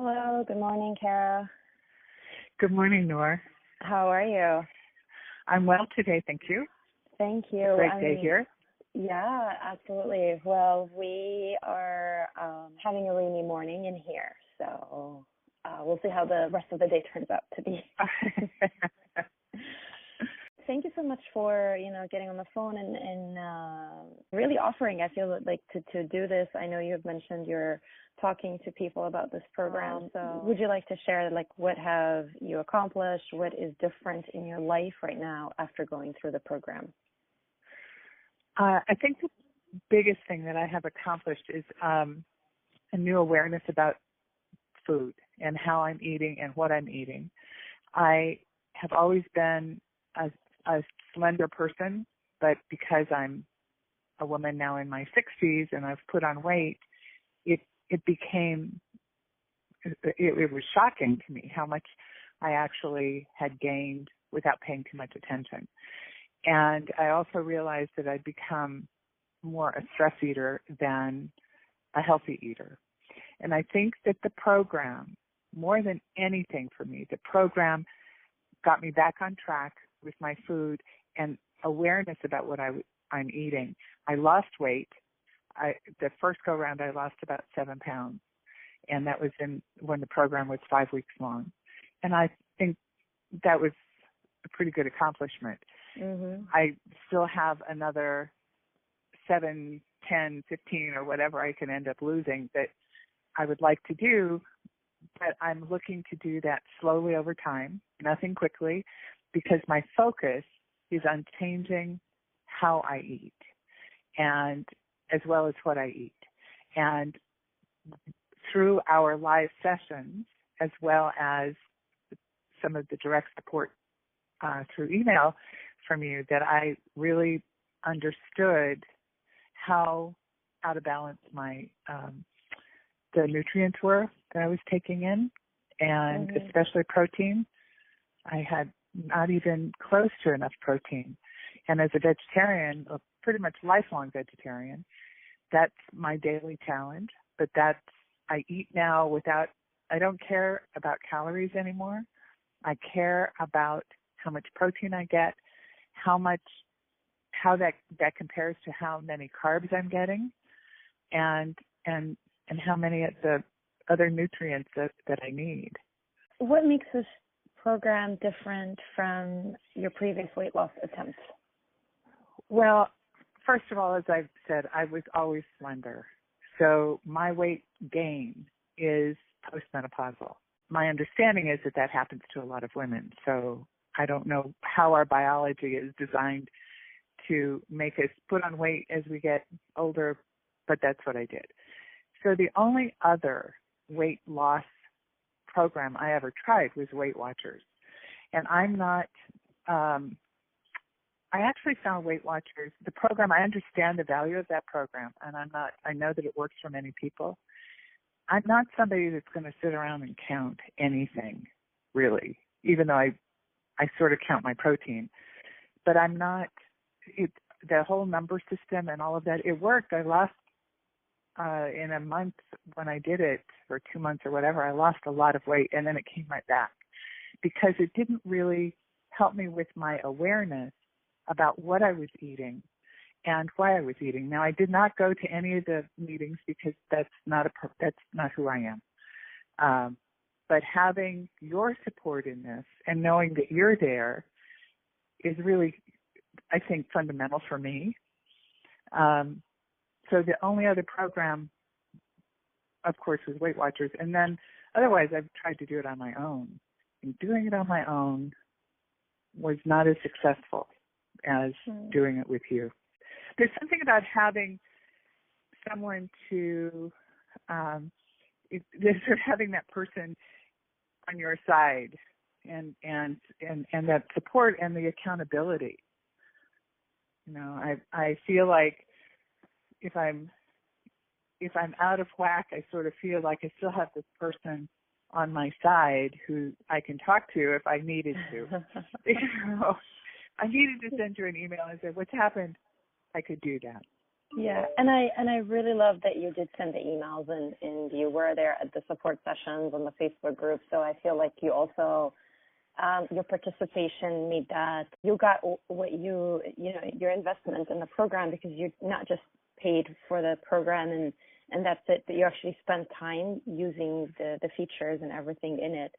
Hello, good morning, Cara. Good morning, Noor. How are you? I'm well today, thank you. Thank you. Great day here. Yeah, absolutely. Well, we are having a rainy morning in here, so we'll see how the rest of the day turns out to be. Thank you so much for, getting on the phone and really offering, I feel like, to do this. I know you've mentioned you're talking to people about this program. So would you like to share, what have you accomplished? What is different in your life right now after going through the program? I think the biggest thing that I have accomplished is a new awareness about food and how I'm eating and what I'm eating. I have always been a slender person, but because I'm a woman now in my 60s and I've put on weight, it was shocking to me how much I actually had gained without paying too much attention. And I also realized that I'd become more a stress eater than a healthy eater. And I think that the program, more than anything for me, the program got me back on track with my food and awareness about what I'm eating. I lost weight. The first go round, I lost about 7 pounds, and that was when the program was 5 weeks long. And I think that was a pretty good accomplishment. Mm-hmm. I still have another 7, 10, 15, or whatever I can end up losing that I would like to do, but I'm looking to do that slowly over time, nothing quickly, because my focus is on changing how I eat, and as well as what I eat. And through our live sessions, as well as some of the direct support through email from you, that I really understood how out of balance my the nutrients were that I was taking in, and mm-hmm. especially protein. I had not even close to enough protein. And as a vegetarian, a pretty much lifelong vegetarian, that's my daily challenge. But I eat now I don't care about calories anymore. I care about how much protein I get, how that compares to how many carbs I'm getting, and how many of the other nutrients that I need. What makes this program different from your previous weight loss attempts? Well, first of all, as I've said, I was always slender. So my weight gain is postmenopausal. My understanding is that happens to a lot of women. So I don't know how our biology is designed to make us put on weight as we get older, but that's what I did. So the only other weight loss program I ever tried was Weight Watchers. And I'm not, I actually found Weight Watchers, the program, I understand the value of that program, and I know that it works for many people. I'm not somebody that's going to sit around and count anything, really, even though I sort of count my protein. But I'm not, the whole number system and all of that, it worked. I lost, in a month when I did it, or 2 months or whatever, I lost a lot of weight, and then it came right back because it didn't really help me with my awareness about what I was eating and why I was eating. Now, I did not go to any of the meetings because that's not who I am. But having your support in this and knowing that you're there is really, I think, fundamental for me. So the only other program, of course, was Weight Watchers. And then otherwise, I've tried to do it on my own. And doing it on my own was not as successful as doing it with you. There's something about having someone to, having that person on your side and that support and the accountability. I feel like if I'm out of whack, I sort of feel like I still have this person on my side who I can talk to if I needed to. I needed to send you an email and say, what's happened? I could do that. Yeah, and I really love that you did send the emails and you were there at the support sessions on the Facebook group. So I feel like you also your participation made that you got what you know your investment in the program, because you not just paid for the program and that's it, but you actually spent time using the features and everything in it.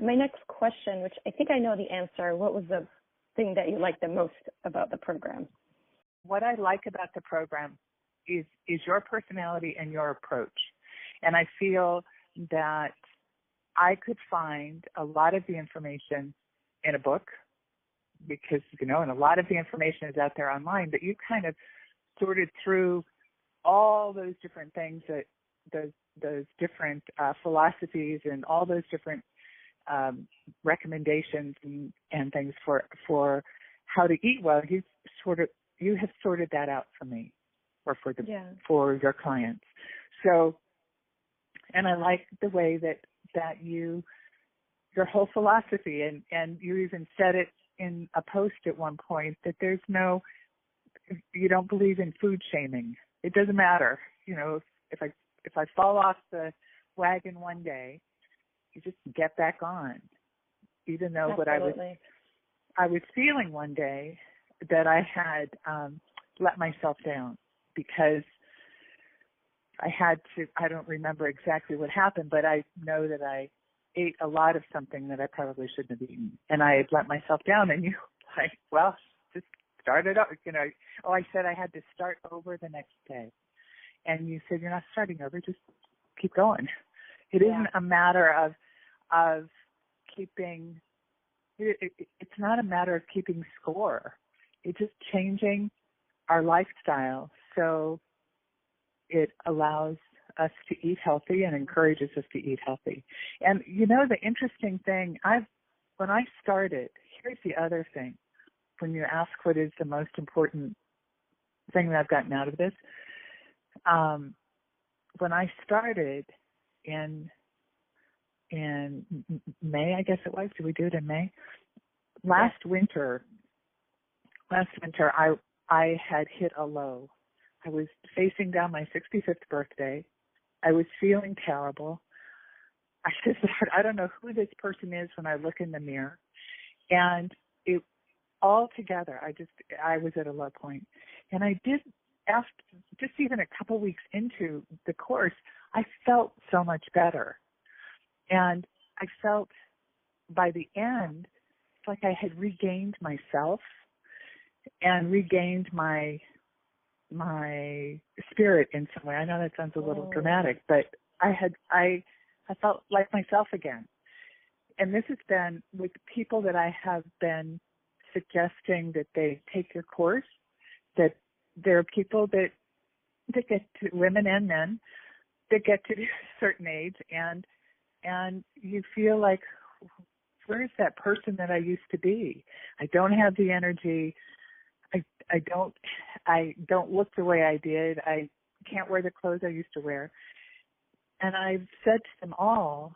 My next question, which I think I know the answer, what was the thing that you liked the most about the program? What I like about the program is your personality and your approach. And I feel that I could find a lot of the information in a book because, and a lot of the information is out there online, but you kind of sorted through all those different things, that those different philosophies and all those different recommendations and things for how to eat well. You have sorted that out for me, or for your clients. So, and I like the way that your whole philosophy, and you even said it in a post at one point, that you don't believe in food shaming. It doesn't matter, if I fall off the wagon one day, you just get back on, even though Absolutely. what I was feeling one day, that I had let myself down because I don't remember exactly what happened, but I know that I ate a lot of something that I probably shouldn't have eaten. And I had let myself down, and just start it up. I said I had to start over the next day. And you said, you're not starting over, just keep going. It isn't a matter of keeping, it's not a matter of keeping score. It's just changing our lifestyle so it allows us to eat healthy and encourages us to eat healthy. And the interesting thing, when I started, here's the other thing. When you ask what is the most important thing that I've gotten out of this, when I started in May, I guess it was. Did we do it in May? Last winter, I had hit a low. I was facing down my 65th birthday. I was feeling terrible. I just thought, I don't know who this person is when I look in the mirror. And it all together, I was at a low point. And I did, after just even a couple weeks into the course, I felt so much better. And I felt by the end, it's like I had regained myself and regained my spirit in some way. I know that sounds a little dramatic, but I felt like myself again. And this has been with people that I have been suggesting that they take your course, that there are people that get to, women and men, that get to a certain age, and you feel like, where's that person that I used to be? I don't have the energy. I don't look the way I did. I can't wear the clothes I used to wear. And I've said to them all,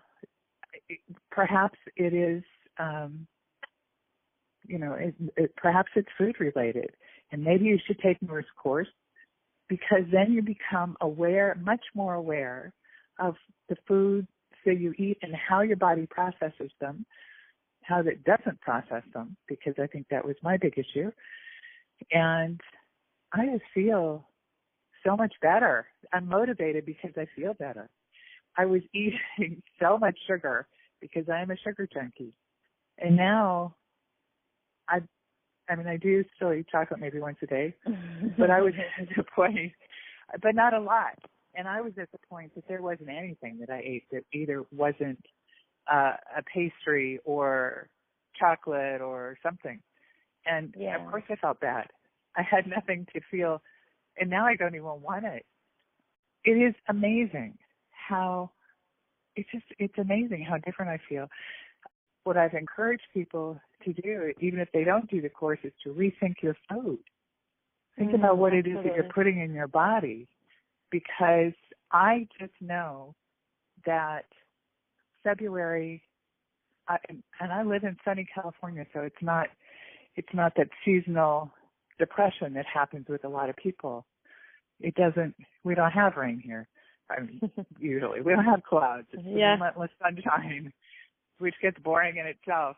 perhaps it is, perhaps it's food related, and maybe you should take Noor's course, because then you become aware, much more aware of the foods that you eat and how your body processes them, how it doesn't process them, because I think that was my big issue. And I just feel so much better. I'm motivated because I feel better. I was eating so much sugar because I am a sugar junkie. And now I do still eat chocolate maybe once a day, but I was at the point, but not a lot. And I was at the point that there wasn't anything that I ate that either wasn't a pastry or chocolate or something. And of course I felt bad. I had nothing to feel, and now I don't even want it. It is amazing it's amazing how different I feel. What I've encouraged people to do, even if they don't do the course, is to rethink your food. Think about what it is that you're putting in your body, because I just know that February, and I live in sunny California, so it's not that seasonal depression that happens with a lot of people. it doesn't, we don't have rain here. I mean, usually we don't have clouds. It's relentless sunshine, which gets boring in itself.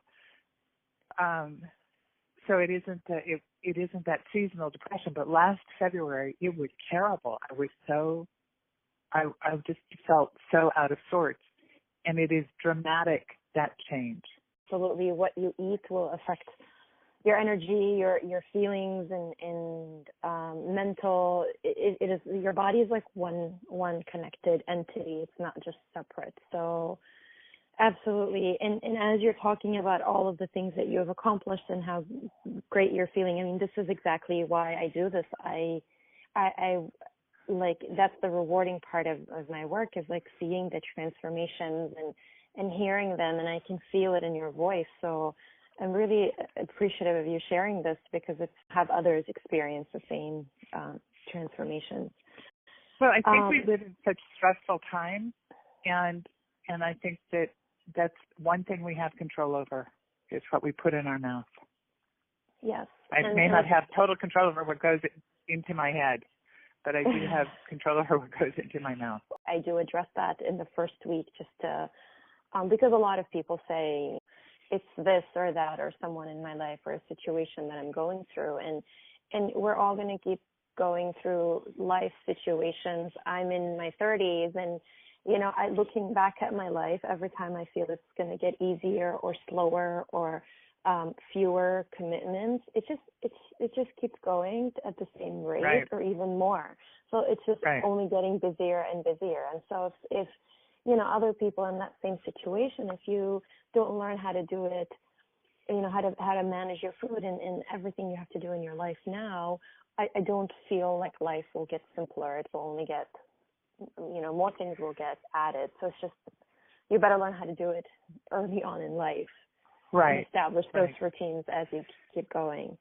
So it isn't that seasonal depression. But last February, it was terrible. I just felt so out of sorts, and it is dramatic, that change. Absolutely, what you eat will affect your energy, your feelings, and mental. It is, your body is like one connected entity. It's not just separate. So absolutely. And as you're talking about all of the things that you have accomplished and how great you're feeling, I mean, this is exactly why I do this. I like, that's the rewarding part of my work, is like seeing the transformations and hearing them, and I can feel it in your voice. So I'm really appreciative of you sharing this, because it's have others experience the same transformations. Well, I think we live in such stressful times, and I think that's one thing we have control over, is what we put in our mouth. Yes. I may not have total control over what goes into my head, but I do have control over what goes into my mouth. I do address that in the first week, just to, because a lot of people say it's this or that, or someone in my life, or a situation that I'm going through. And we're all going to keep going through life situations. I'm in my 30s, and, you know, looking back at my life, every time I feel it's going to get easier or slower or fewer commitments, it just keeps going at the same rate, right, or even more. So it's just only getting busier and busier. And so if you know, other people in that same situation, if you don't learn how to do it, you know, how to manage your food and everything you have to do in your life now, I don't feel like life will get simpler. It will only get, you know, more things will get added. So it's just, you better learn how to do it early on in life. Right. And establish those routines as you keep going.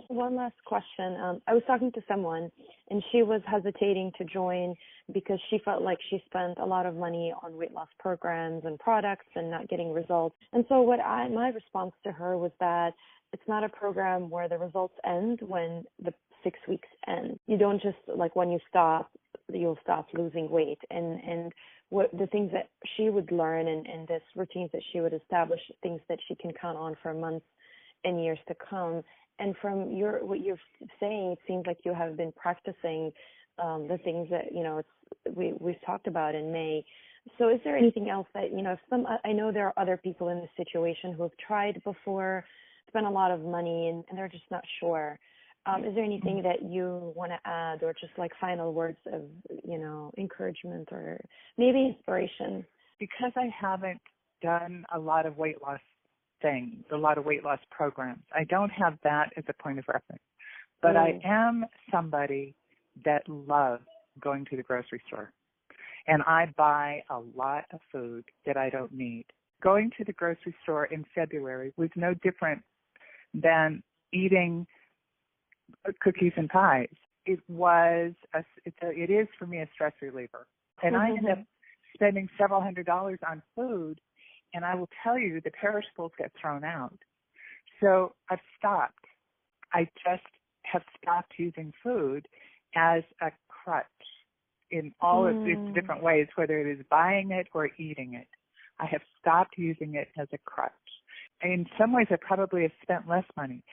One last question. I was talking to someone, and she was hesitating to join because she felt like she spent a lot of money on weight loss programs and products and not getting results. And so my response to her was that it's not a program where the results end when the 6 weeks end. You don't just, like, when you stop, you'll stop losing weight. And what the things that she would learn and this routines that she would establish, things that she can count on for months and years to come. And from what you're saying, it seems like you have been practicing the things that, you know, we've talked about in May. So is there anything else that, you know, I know there are other people in this situation who have tried before, spent a lot of money, and they're just not sure. Is there anything that you want to add, or just like final words of, you know, encouragement or maybe inspiration? Because I haven't done a lot of weight loss things, a lot of weight loss programs, I don't have that as a point of reference. But I am somebody that loves going to the grocery store. And I buy a lot of food that I don't need. Going to the grocery store in February was no different than eating cookies and pies. It is for me a stress reliever. And I end up spending several $100s on food, and I will tell you the perishables get thrown out. So I've stopped. I just have stopped using food as a crutch in all of its different ways, whether it is buying it or eating it. I have stopped using it as a crutch. In some ways, I probably have spent less money,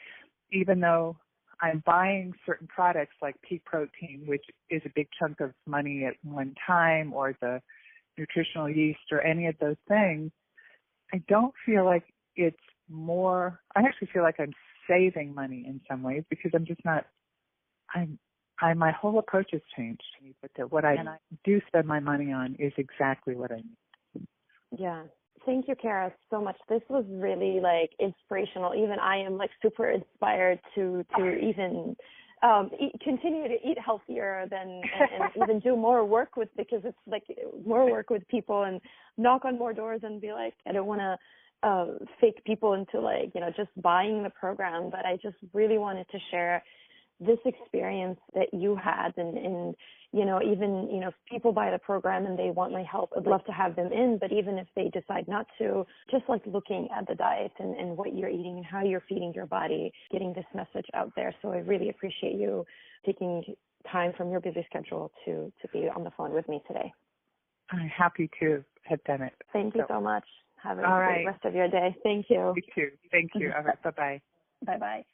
even though I'm buying certain products like pea protein, which is a big chunk of money at one time, or the nutritional yeast or any of those things. I don't feel like it's more, I actually feel like I'm saving money in some ways, because I'm just not, my whole approach has changed. But what I do spend my money on is exactly what I need. Yeah. Thank you, Cara, so much. This was really like inspirational. Even I am like super inspired to even continue to eat healthier and even do more work with, because it's like more work with people and knock on more doors and be like, I don't want to fake people into like, you know, just buying the program, but I just really wanted to share this experience that you had, and you know, even, you know, if people buy the program and they want my help, I'd love to have them in. But even if they decide not to, just like looking at the diet and what you're eating and how you're feeding your body, getting this message out there. So I really appreciate you taking time from your busy schedule to be on the phone with me today. I'm happy to have done it. Thank you so much. Have a All great right. rest of your day. Thank you. You too. Thank you. All right. Bye-bye. Bye-bye.